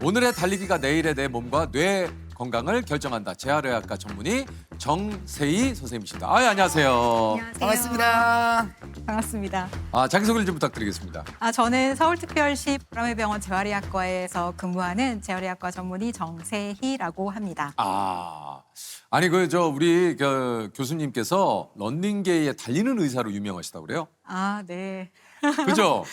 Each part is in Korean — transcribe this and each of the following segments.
오늘의 달리기가 내일의 내 몸과 뇌 건강을 결정한다. 재활의학과 전문의 정세희 선생님이십니다. 안녕하세요. 안녕하세요. 반갑습니다. 반갑습니다. 자기소개를 좀 부탁드리겠습니다. 저는 서울특별시 보라매병원 재활의학과에서 근무하는 재활의학과 전문의 정세희라고 합니다. 아니 우리 교수님께서 런닝계의 달리는 의사로 유명하시다고 그래요? 네. 그죠?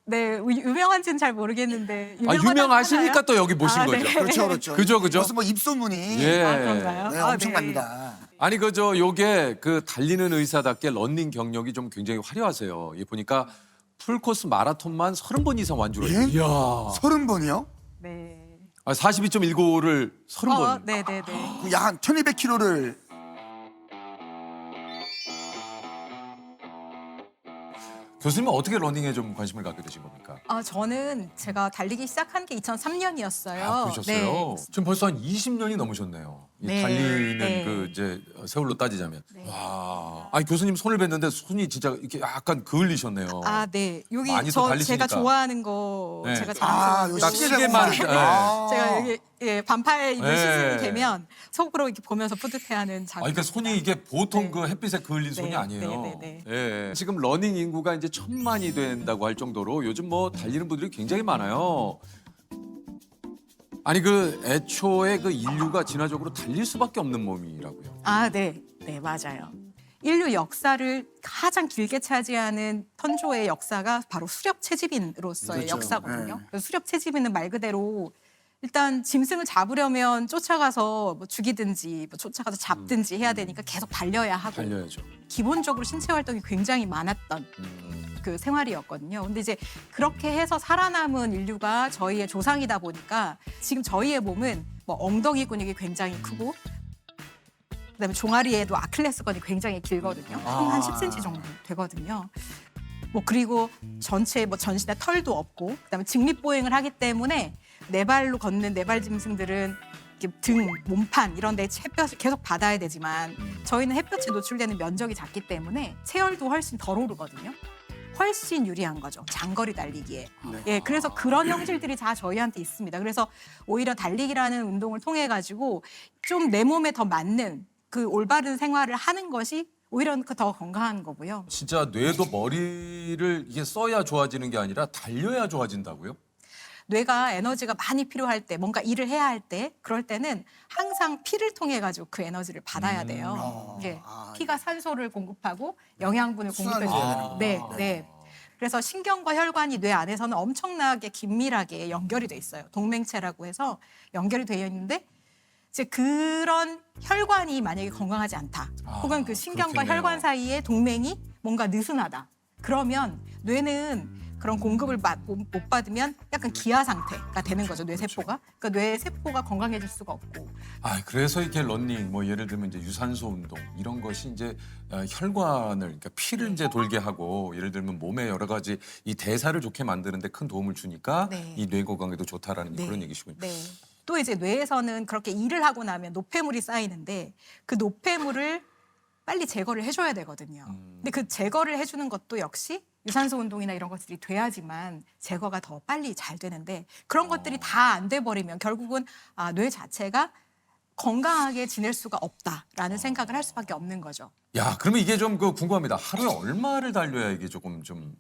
네. 유명한지는 잘 모르겠는데. 유명하시니까 또 여기 모신 거죠. 네. 그렇죠. 그죠. 무슨 뭐 입소문이 예. 그런가요? 네, 네. 엄청납니다. 아니 요게 달리는 의사답게 런닝 경력이 좀 굉장히 화려하세요. 보니까 풀코스 마라톤만 30번 이상 완주를 예? 이야. 30번이요? 네. 42.195를 30번. 네네네. 약 1200km를 교수님은 어떻게 러닝에 좀 관심을 갖게 되신 겁니까? 저는 제가 달리기 시작한 게 2003년이었어요. 그러셨어요? 지금 벌써 한 20년이 넘으셨네요. 이 네. 달리는 네. 이제 세월로 따지자면. 네. 와. 아니 교수님 손을 뵀는데 손이 진짜 이렇게 약간 그을리셨네요. 네. 여기 많이 또 달리시니까. 제가 좋아하는 거 네. 제가 요 딱 시계 시계만. 작업만. 예. 제가 여기 반팔 입는 네. 시즌이 되면 속으로 이렇게 보면서 뿌듯해하는 장면. 그러니까 손이 이게 보통 네. 그 햇빛에 그을린 손이 네, 아니에요. 네. 예. 지금 러닝 인구가 이제 1000만이 된다고 할 정도로 요즘 달리는 분들이 굉장히 많아요. 아니 애초에 인류가 진화적으로 달릴 수밖에 없는 몸이라고요. 네. 네, 맞아요. 인류 역사를 가장 길게 차지하는 선조의 역사가 바로 수렵 채집인으로서의 그렇죠. 역사거든요. 네. 그래서 수렵 채집인은 말 그대로 일단 짐승을 잡으려면 쫓아가서 뭐 죽이든지 뭐 쫓아가서 잡든지 해야 되니까 계속 달려야 하고 달려야죠. 기본적으로 신체 활동이 굉장히 많았던 그 생활이었거든요. 근데 이제 그렇게 해서 살아남은 인류가 저희의 조상이다 보니까 지금 저희의 몸은 뭐 엉덩이 근육이 굉장히 크고 그다음에 종아리에도 아킬레스건이 굉장히 길거든요. 한 10cm 정도 되거든요. 뭐 그리고 전체 뭐 전신에 털도 없고 그다음에 직립보행을 하기 때문에 네 발로 걷는 네발 짐승들은 이렇게 등, 몸판 이런 데 햇볕을 계속 받아야 되지만 저희는 햇볕에 노출되는 면적이 작기 때문에 체열도 훨씬 덜 오르거든요. 훨씬 유리한 거죠. 장거리 달리기에. 예, 그래서 그런 형질들이 다 저희한테 있습니다. 그래서 오히려 달리기라는 운동을 통해 가지고 좀 내 몸에 더 맞는 그 올바른 생활을 하는 것이 오히려 더 건강한 거고요. 진짜 뇌도 머리를 이게 써야 좋아지는 게 아니라 달려야 좋아진다고요? 뇌가 에너지가 많이 필요할 때, 뭔가 일을 해야 할 때, 그럴 때는 항상 피를 통해 가지고 그 에너지를 받아야 돼요. 예, 피가 산소를 공급하고 영양분을 공급해 줘요. 네, 네. 그래서 신경과 혈관이 뇌 안에서는 엄청나게 긴밀하게 연결이 돼 있어요. 동맹체라고 해서 연결이 되어 있는데 이제 그런 혈관이 만약에 건강하지 않다. 혹은 그 신경과 그렇겠네요. 혈관 사이의 동맹이 뭔가 느슨하다. 그러면 뇌는 그런 공급을 못 받으면 약간 기아 상태가 되는 거죠, 뇌세포가. 그러니까 뇌세포가 건강해질 수가 없고. 그래서 이렇게 런닝, 뭐 예를 들면 이제 유산소 운동 이런 것이 이제 혈관을, 그러니까 피를 이제 돌게 하고 예를 들면 몸의 여러 가지 이 대사를 좋게 만드는데 큰 도움을 주니까 네. 이 뇌 건강에도 좋다라는 네. 그런 얘기시군요. 네. 또 이제 뇌에서는 그렇게 일을 하고 나면 노폐물이 쌓이는데 그 노폐물을 빨리 제거를 해줘야 되거든요. 근데 그 제거를 해주는 것도 역시 유산소 운동이나 이런 것들이 돼야지만 제거가 더 빨리 잘 되는데 그런 것들이 다 안 돼 버리면 결국은 뇌 자체가 건강하게 지낼 수가 없다라는 생각을 할 수밖에 없는 거죠. 야, 그러면 이게 좀 궁금합니다. 하루에 얼마를 달려야 이게 조금 좀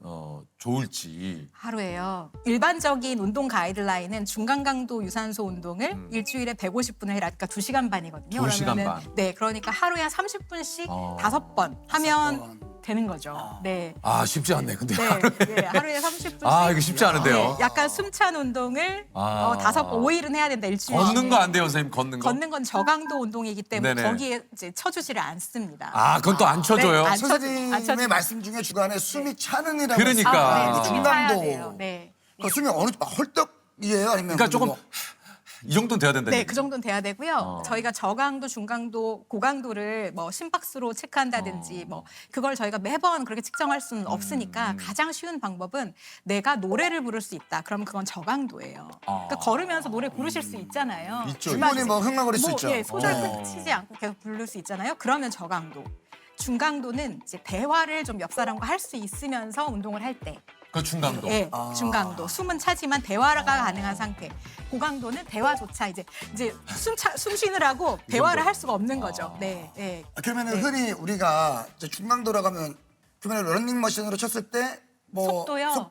좋을지. 하루에요. 일반적인 운동 가이드라인은 중간 강도 유산소 운동을 일주일에 150분을 해라. 그러니까 2시간 반이거든요. 2시간 그러면은 반. 네, 그러니까 하루에 한 30분씩 어. 5번 하면 되는 거죠. 네. 쉽지 않네. 근데 네, 네, 하루에 30분씩. 이거 쉽지 않은데요. 네, 약간 숨찬 운동을 5번, 5일은 해야 된다. 일주일에. 걷는 거 안 돼요, 선생님? 걷는 거? 걷는 건 저강도 운동이기 때문에 네네. 거기에 이제 쳐주지를 않습니다. 그건 또 안 쳐줘요? 네, 안 쳐줘- 안 선생님의 쳐줘. 말씀 중에 주간에 숨이 차는이라고 그러니까. 네, 숨이 중간도. 차야 돼요. 네. 그 숨이 어느 헐떡이에요? 아니면 그러니까 조금 뭐 이 정도는 돼야 된다. 네, 그 정도는 돼야 되고요. 어. 저희가 저강도, 중강도, 고강도를 뭐 심박수로 체크한다든지 뭐 그걸 저희가 매번 그렇게 측정할 수는 없으니까 가장 쉬운 방법은 내가 노래를 부를 수 있다. 그러면 그건 저강도예요. 그러니까 걸으면서 노래 부르실 수 있잖아요. 있죠. 충분히 뭐 흥얼거릴 수 있죠. 예, 소절 어. 치지 않고 계속 부를 수 있잖아요. 그러면 저강도. 중강도는 이제 대화를 좀 옆 사람과 할 수 있으면서 운동을 할 때. 그 중강도. 예, 중강도. 숨은 차지만 대화가 가능한 상태. 고강도는 대화조차 이제 숨 쉬느라고 대화를 할 수가 없는 거죠. 네, 네. 그러면 네. 흔히 우리가 이제 중강도라고 하면 그러면 러닝머신으로 쳤을 때 뭐 속도요?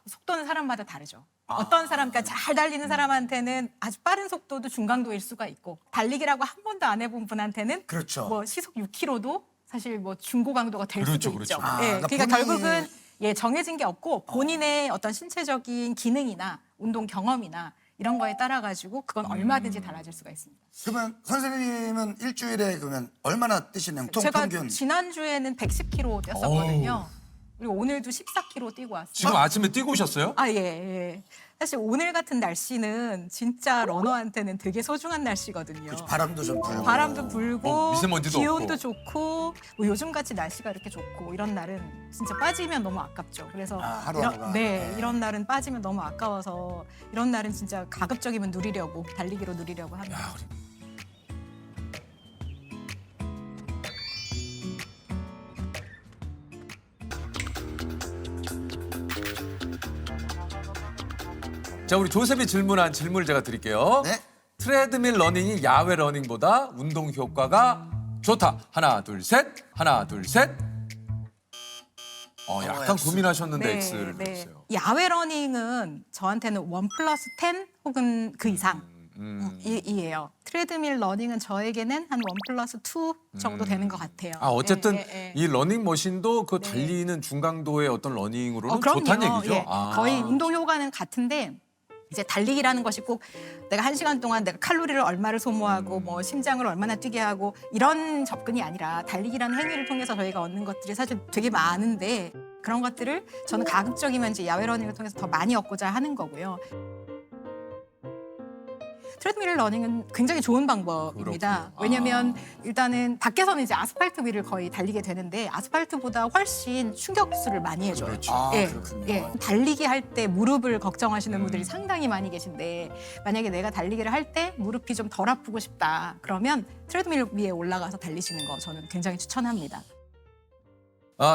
속도는 사람마다 다르죠. 어떤 사람, 그러니까 잘 달리는 사람한테는 아주 빠른 속도도 중강도일 수가 있고 달리기라고 한 번도 안 해본 분한테는 그렇죠. 뭐 시속 6km도 사실 뭐 중고강도가 될 그렇죠, 수도 그렇죠. 있죠. 아, 예, 그러니까 그러니까 본인이- 결국은 정해진 게 없고 본인의 어떤 신체적인 기능이나 운동 경험이나 이런 거에 따라 가지고 그건 얼마든지 달라질 수가 있습니다. 그러면 선생님은 일주일에 그러면 얼마나 뛰시나요? 보통 제가 평균. 지난주에는 110km 뛰었었거든요. 그리고 오늘도 14km 뛰고 왔어요. 지금 아침에 뛰고 오셨어요? 아, 예, 예. 사실 오늘 같은 날씨는 진짜 러너한테는 되게 소중한 날씨거든요. 바람도 좀 불고. 바람도 불고 뭐 미세먼지도 기온도 없고. 좋고 뭐 요즘 같이 날씨가 이렇게 좋고 이런 날은 진짜 빠지면 너무 아깝죠. 그래서 하루하루가. 네, 이런 날은 빠지면 너무 아까워서 이런 날은 진짜 가급적이면 누리려고 달리기로 누리려고 합니다. 야, 자, 우리 조셉이 질문한 질문을 제가 드릴게요. 네. 트레드밀 러닝이 야외 러닝보다 운동 효과가 좋다. 하나, 둘, 셋. 하나, 둘, 셋. 약간 X. 고민하셨는데 X를 들었어요. 야외 러닝은 저한테는 1+10 혹은 그 이상 이에요. 트레드밀 러닝은 저에게는 한 1+2 정도 되는 것 같아요. 어쨌든 예, 예, 예. 이 러닝 머신도 그 달리는 중강도의 어떤 러닝으로는 그럼요. 좋다는 얘기죠. 예. 거의 운동 효과는 같은데 이제 달리기라는 것이 꼭 내가 1시간 동안 내가 칼로리를 얼마를 소모하고 뭐 심장을 얼마나 뛰게 하고 이런 접근이 아니라 달리기라는 행위를 통해서 저희가 얻는 것들이 사실 되게 많은데 그런 것들을 저는 가급적이면 이제 야외 러닝을 통해서 더 많이 얻고자 하는 거고요. 트레드밀 러닝은 굉장히 좋은 방법입니다. 그렇군요. 왜냐하면 일단은 밖에서는 이제 아스팔트 위를 거의 달리게 되는데 아스팔트보다 훨씬 충격수를 많이 해줘요. 그렇죠. 그렇군요. 달리기 할 때 무릎을 걱정하시는 분들이 상당히 많이 계신데 만약에 내가 달리기를 할 때 무릎이 좀 덜 아프고 싶다 그러면 트레드밀 위에 올라가서 달리시는 거 저는 굉장히 추천합니다.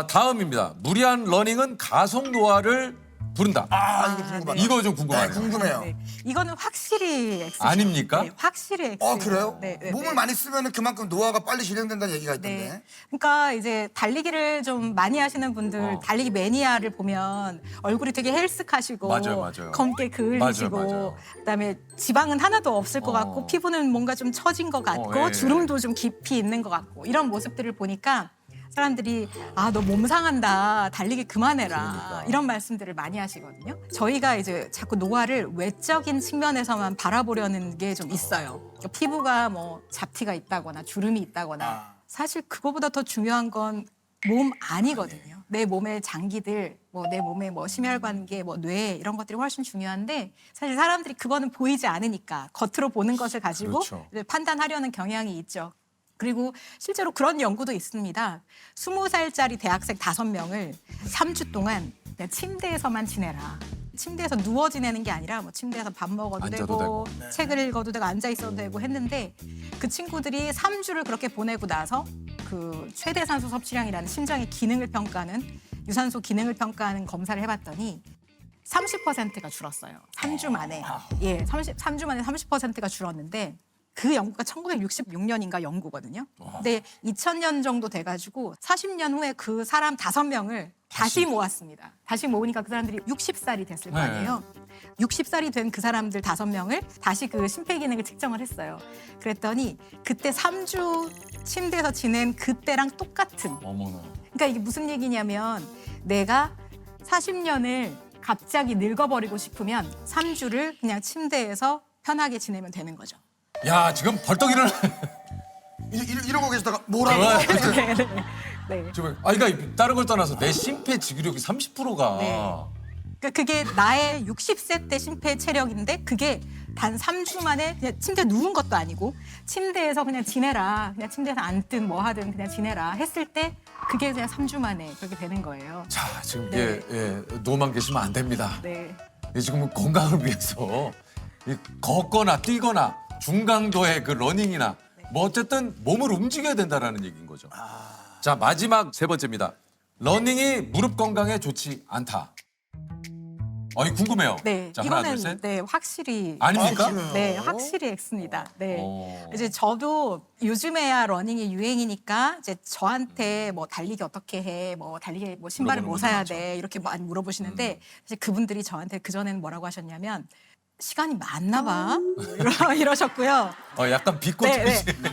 다음입니다. 무리한 러닝은 가속 노화를 부른다. 이거 궁금하다. 이거 좀 궁금하네요. 네, 궁금해요. 네. 이거는 확실히 X죠. 아닙니까? 네, 확실히 X. 그래요? 네, 네, 몸을 네. 많이 쓰면 그만큼 노화가 빨리 진행된다는 얘기가 있던데. 네. 그러니까 이제 달리기를 좀 많이 하시는 분들 달리기 매니아를 보면 얼굴이 되게 헬스카시고 맞아요. 검게 그을리시고 맞아요. 그다음에 지방은 하나도 없을 것 어. 같고 피부는 뭔가 좀 처진 것 같고 예. 주름도 좀 깊이 있는 것 같고 이런 모습들을 보니까 사람들이 너 몸 상한다 달리기 그만해라 그러니까. 이런 말씀들을 많이 하시거든요. 저희가 이제 자꾸 노화를 외적인 측면에서만 바라보려는 게 좀 있어요. 그러니까 피부가 뭐 잡티가 있다거나 주름이 있다거나 사실 그거보다 더 중요한 건 몸 안이거든요. 내 몸의 장기들, 뭐 내 몸의 뭐 심혈관계, 뭐 뇌 이런 것들이 훨씬 중요한데 사실 사람들이 그거는 보이지 않으니까 겉으로 보는 것을 가지고 그렇죠. 이제 판단하려는 경향이 있죠. 그리고 실제로 그런 연구도 있습니다. 20살짜리 대학생 5명을 3주 동안 그냥 침대에서만 지내라. 침대에서 누워 지내는 게 아니라 뭐 침대에서 밥 먹어도 앉아도 되고 되고. 책을 읽어도 되고 앉아 있어도 되고 했는데 그 친구들이 3주를 그렇게 보내고 나서 그 최대 산소 섭취량이라는 심장의 기능을 평가하는 유산소 기능을 평가하는 검사를 해봤더니 30%가 줄었어요. 3주 만에. 3주 만에 30%가 줄었는데 그 연구가 1966년인가 연구거든요. 근데 2000년 정도 돼가지고 40년 후에 그 사람 5명을 다시 모았습니다. 다시 모으니까 그 사람들이 60살이 됐을 거 아니에요. 60살이 된 그 사람들 5명을 다시 그 심폐기능을 측정을 했어요. 그랬더니 그때 3주 침대에서 지낸 그때랑 똑같은. 어머나. 그러니까 이게 무슨 얘기냐면 내가 40년을 갑자기 늙어버리고 싶으면 3주를 그냥 침대에서 편하게 지내면 되는 거죠. 야, 지금 벌떡 일어나. 이러고 계시다가 뭐라고? 네. 지금 그러니까 다른 걸 떠나서 내 심폐지구력이 30%가 네. 그러니까 그게 나의 60세 때 심폐 체력인데 그게 단 3주 만에 그냥 침대에 누운 것도 아니고 침대에서 그냥 지내라. 그냥 침대에서 앉든 뭐 하든 그냥 지내라 했을 때 그게 그냥 3주 만에 그렇게 되는 거예요. 자, 지금 네. 누워만 계시면 안 됩니다. 네. 지금 건강을 위해서 걷거나 뛰거나 중강도의 그 러닝이나 뭐 어쨌든 몸을 움직여야 된다라는 얘기인 거죠. 자, 마지막 3번째입니다. 러닝이 무릎 건강에 좋지 않다. 아니 궁금해요. 네, 자, 하나, 이거는 둘, 셋. 네 확실히 아닙니까? 그래요? 네, 확실히 X입니다. 네. 어. 이제 저도 요즘에야 러닝이 유행이니까 이제 저한테 뭐 달리기 어떻게 해, 뭐 달리기 뭐 신발을 뭐 물어보는 사야 분들 돼 이렇게 많이 물어보시는데 사실 그분들이 저한테 그 전에는 뭐라고 하셨냐면 시간이 많나 봐 이러셨고요. 약간 비꼬듯이. 네, 네.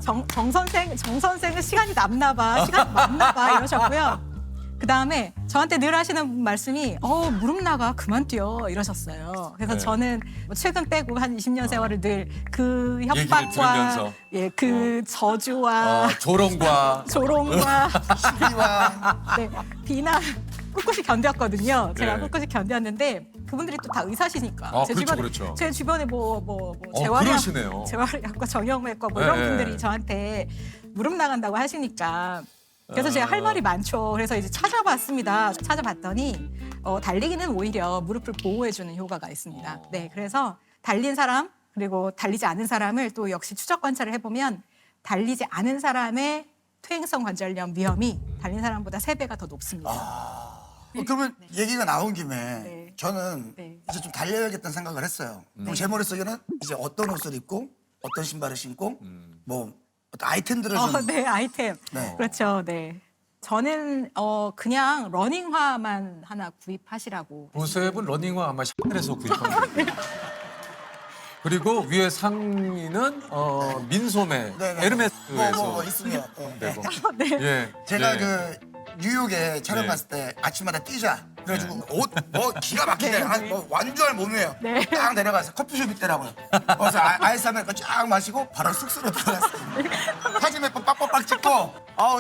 정 선생은 시간이 남나 봐, 시간이 많나 봐 이러셨고요. 그 다음에 저한테 늘 하시는 말씀이 무릎 나가 그만 뛰어 이러셨어요. 그래서 네. 저는 뭐 최근 빼고 한 20년 세월을 늘 그 얘기를 협박과 들으면서. 그 저주와 조롱과 조롱과 시비와 네, 비난 꿋꿋이 견뎠거든요. 제가 네. 꿋꿋이 견뎠는데 그분들이 또 다 의사시니까 그렇죠, 그렇죠. 제 주변에 뭐 그러시네요. 재활의학과 정형외과 뭐 이런 네. 분들이 저한테 무릎 나간다고 하시니까 그래서 제가 할 말이 많죠. 그래서 이제 찾아봤습니다. 찾아봤더니 달리기는 오히려 무릎을 보호해주는 효과가 있습니다. 네, 그래서 달린 사람 그리고 달리지 않은 사람을 또 역시 추적 관찰을 해보면 달리지 않은 사람의 퇴행성 관절염 위험이 달린 사람보다 3배가 더 높습니다. 그러면 얘기가 나온 김에 네. 저는 네. 이제 좀 달려야겠다는 생각을 했어요. 그럼 제 머릿속에는 이제 어떤 옷을 입고 어떤 신발을 신고 뭐 어떤 아이템들을 좀 네, 아이템. 네. 그렇죠, 네. 저는 그냥 러닝화만 하나 구입하시라고. 보셉은 러닝화 아마 샤넬에서 구입한 거예요. 그리고 위에 상의는 민소매 네네. 에르메스에서 뭐 있으면 네. 되고. 네. 예. 제가 예. 그 뉴욕에 촬영 네. 갔을 때 아침마다 뛰자. 그래가지고 옷 뭐 기가 막히게 뭐 완주할 몸이에요. 네. 딱 내려가서 커피숍 있더라고요. 그래서 아이스 아메리카노 쫙 마시고 바로 숙소로 들어갔어요. 사진 몇 번 빡빡빡 찍고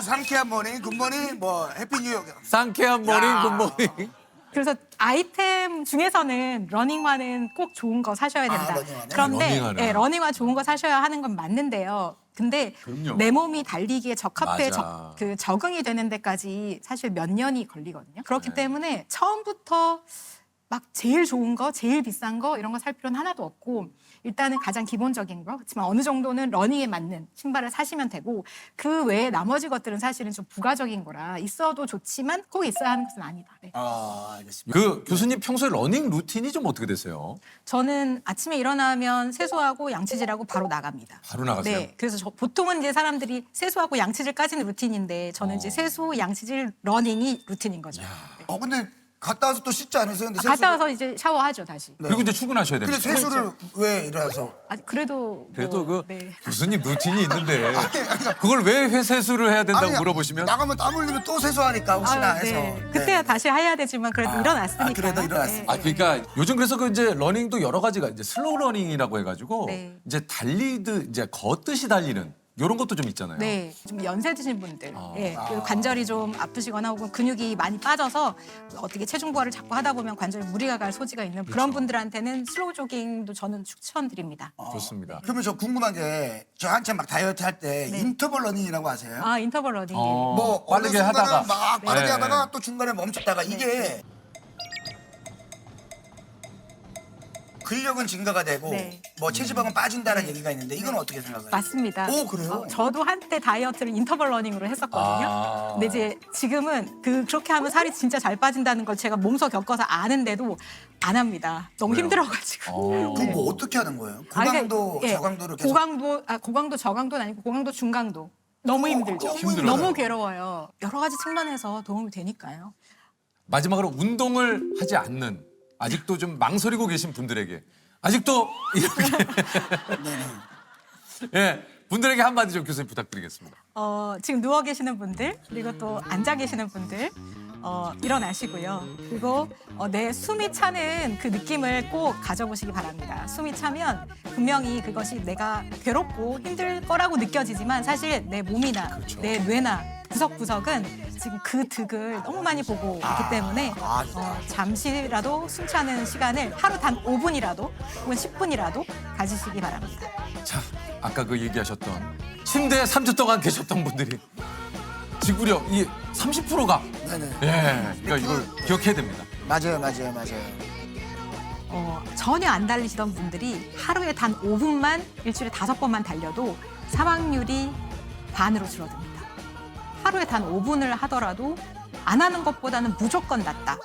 상쾌한 모닝 굿모닝 뭐 해피 뉴욕. 상쾌한 모닝 야. 굿모닝. 그래서 아이템 중에서는 러닝화는 꼭 좋은 거 사셔야 된다. 러닝화는? 그런데 러닝화는. 러닝화 좋은 거 사셔야 하는 건 맞는데요. 근데 그럼요. 내 몸이 달리기에 적합해 맞아. 적응이 되는 데까지 사실 몇 년이 걸리거든요. 그렇기 네. 때문에 처음부터 막 제일 좋은 거, 제일 비싼 거 이런 거 살 필요는 하나도 없고 일단은 가장 기본적인 거 그렇지만 어느 정도는 러닝에 맞는 신발을 사시면 되고 그 외에 나머지 것들은 사실은 좀 부가적인 거라 있어도 좋지만 꼭 있어야 하는 것은 아니다. 네. 알겠습니다. 그 교수님 평소에 러닝 루틴이 좀 어떻게 되세요? 저는 아침에 일어나면 세수하고 양치질하고 바로 나갑니다. 바로 나가세요? 네, 그래서 보통은 이제 사람들이 세수하고 양치질까지는 루틴인데 저는 이제 세수, 양치질, 러닝이 루틴인 거죠. 네. 근데 갔다 와서 또 씻지 않으세요? 근데 갔다 와서 이제 샤워하죠 다시. 네. 그리고 이제 출근하셔야 근데 됩니다. 세수를 왜 일어나서? 그래도 그래도 뭐, 그 네. 교수님 루틴이 있는데 그걸 왜 회세수를 해야 된다고 아니, 물어보시면 나가면 땀 흘리면 또 세수하니까 혹시나 해서. 네. 그때야 다시 해야 되지만 그래도 일어났으니까. 그래도 일어났으니까. 그러니까 요즘 그래서 그 이제 러닝도 여러 가지가 이제 슬로우 러닝이라고 해가지고 네. 이제 이제 걷듯이 달리는 이런 것도 좀 있잖아요. 네, 좀 연세 드신 분들, 그리고 관절이 좀 아프시거나 혹은 근육이 많이 빠져서 어떻게 체중 부하를 자꾸 하다 보면 관절에 무리가 갈 소지가 있는 그렇죠. 그런 분들한테는 슬로우 조깅도 저는 추천드립니다. 좋습니다. 그러면 저 궁금한 게 저 한참 막 다이어트 할 때 인터벌 러닝이라고 아세요? 인터벌 러닝. 뭐 빠르게 어느 순간은 하다가 막 빠르게 네. 하다가 또 중간에 멈췄다가 이게 근력은 증가가 되고 네. 뭐 체지방은 빠진다는 얘기가 있는데 이건 어떻게 생각해요? 맞습니다. 오, 그래요? 저도 한때 다이어트를 인터벌 러닝으로 했었거든요. 근데 이제 지금은 그렇게 하면 살이 진짜 잘 빠진다는 걸 제가 몸소 겪어서 아는데도 안 합니다. 너무 왜요? 힘들어가지고. 그럼 뭐 어떻게 하는 거예요? 아, 그러니까, 고강도, 예, 저강도를 계속 고강도, 저강도는 아니고 고강도, 중강도. 너무 힘들죠. 힘들어요. 너무 괴로워요. 여러 가지 측면에서 도움이 되니까요. 마지막으로 운동을 하지 않는 아직도 좀 망설이고 계신 분들에게 아직도 이렇게 예 분들에게 한마디 좀 교수님 부탁드리겠습니다. 지금 누워 계시는 분들 그리고 또 앉아 계시는 분들 일어나시고요. 그리고 내 숨이 차는 그 느낌을 꼭 가져보시기 바랍니다. 숨이 차면 분명히 그것이 내가 괴롭고 힘들 거라고 느껴지지만 사실 내 몸이나 내 뇌나 구석구석은 지금 그 득을 너무 많이 보고 있기 때문에 잠시라도 숨 차는 시간을 하루 단 5분이라도 혹은 10분이라도 가지시기 바랍니다. 자 아까 그 얘기하셨던 침대에 3주 동안 계셨던 분들이 지구력 이 30%가 네네. 예 그러니까 이걸 기억해야 됩니다. 맞아요. 전혀 안 달리시던 분들이 하루에 단 5분만 일주일에 5번만 달려도 사망률이 반으로 줄어듭니다. 하루에 단 5분을 하더라도 안 하는 것보다는 무조건 낫다.